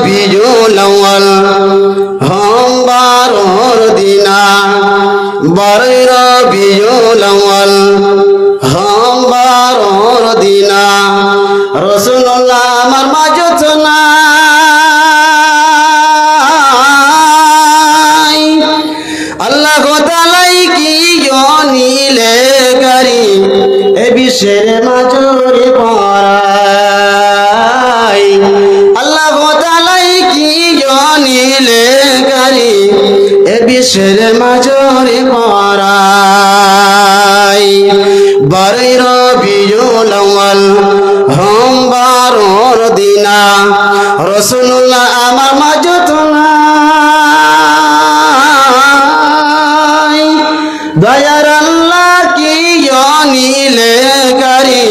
রবিউল আউয়াল হম 12 দিনা 12 রবিউল আউয়াল হম 12 দিনা রাসূলুল্লাহ আমার মাঝত নাই আল্লাহ তাআলাই কি নীলে করি এ বিশ্বের মাঝরে পড়াই আল্লাহ তাআলাই কি নীলে করি এ বিশ্বের মাঝরে পড়াই 12 রবিউল আউয়াল হম 12 দিনা রাসূলুল্লাহ আমার মাঝত নাই দয়ার আল্লাহ কি নীলে করি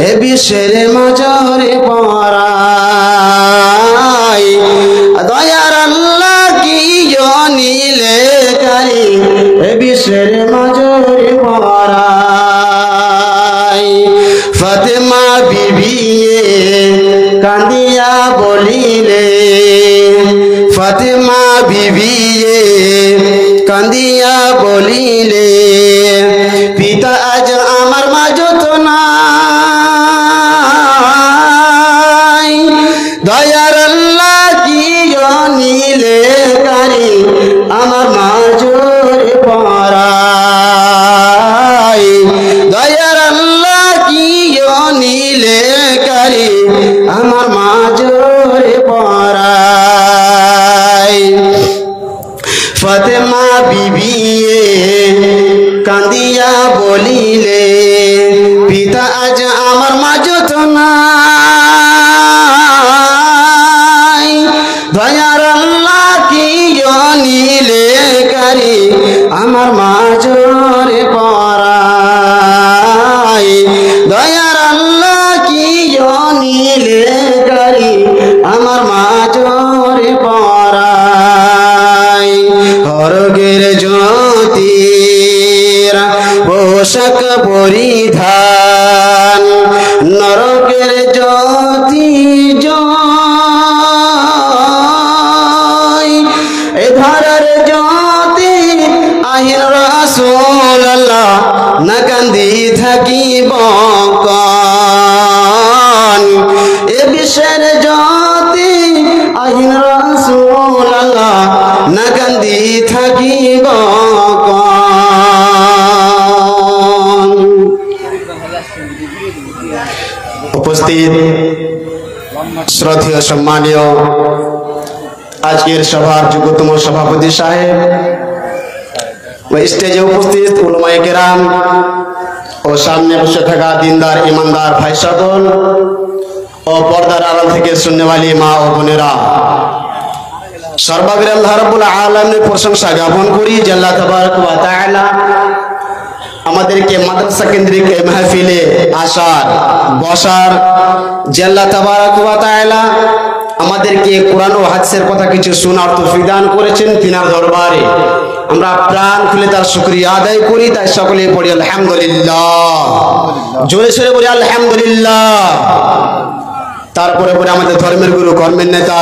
এ বিশ্বের মাঝরে পড়াই দয়ার আল্লাহ কি নীলে করি এ বিশ্বের মাঝরে পড়াই ফাতেমা বিবি কান্দিয়া বলিলে ফাতেমা বিবি কান্দিয়া বলিলে পিতা আজ আমার মাঝত নাই দয়ার আল্লাহ কি নীলে করি আমার মাঝরে পড়াই দয়ার আল্লাহ কি নীলে করি আমার মাঝরে পড়াই ফাতেমা বিবি কান্দিয়া বলিলে পিতা আজ আমার মাঝত নাই দয়ার আল্লাহ কি নীলে করি আমার মাঝরে পড়াই দয়ার আল্লাহ কি নীলে করি আমার মাঝরে পড়াই হরগের জ্যোতির পোশাক পরিধান নরকের জ্যোতি জয় এ ধারার জ্যোতি আহির রাসূলুল্লাহ না কান্দি থাকিব কন এ বিশ্বের জ্যোতি আহির রাসূলুল্লাহ না কান্দি থাকিব কন উপস্থিত শ্রদ্ধেয় সম্মানীয় আজকের সভার যোগ্যতম সভাপতি সাহেব স্টেজে উপস্থিত উলামায়ে কেরাম ও সামনে বসে থাকা দিনদার ইমানদার ভাই সকল ও পর্দার আড়াল থেকে শুননেওয়ালি মা ও বোনেরা সর্বাগ্রে আল্লাহ রাব্বুল আলামিনের প্রশংসা জ্ঞাপন করি যে আল্লাহ তাবারক ওয়া তাআলা আমাদেরকে মাদ্রাসা কেন্দ্রিক এই মাহফিলে আসার বসার যে আল্লাহ তাবারক ওয়া তাআলা আমাদেরকে কোরআন ও হাদিসের কথা কিছু শোনার তৌফিক দান করেছেন তিনার দরবারে আমরা প্রাণ খুলে তার শুকরিয়া আদায় করি তাই সকলেই পড়ি আলহামদুলিল্লাহ জোরে সোরে বলি আলহামদুলিল্লাহ তারপরে পরে আমাদের ধর্মের গুরু কর্মের নেতা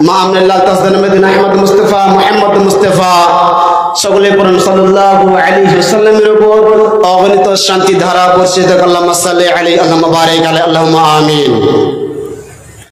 মা আমনুল্লাহ তাসদান মদিনা আহমদ মুস্তাফা মুহাম্মদ মুস্তাফা সকলে পড়ুন সাল্লাল্লাহু আলাইহি ওয়াসাল্লামের উপর অগণিত শান্তি ধারা বর্ষিত আল্লাহুম্মা সাল্লি আলাইহি আল্লাহুম্মা বারিক আলাইহি আল্লাহুম্মা আমিন।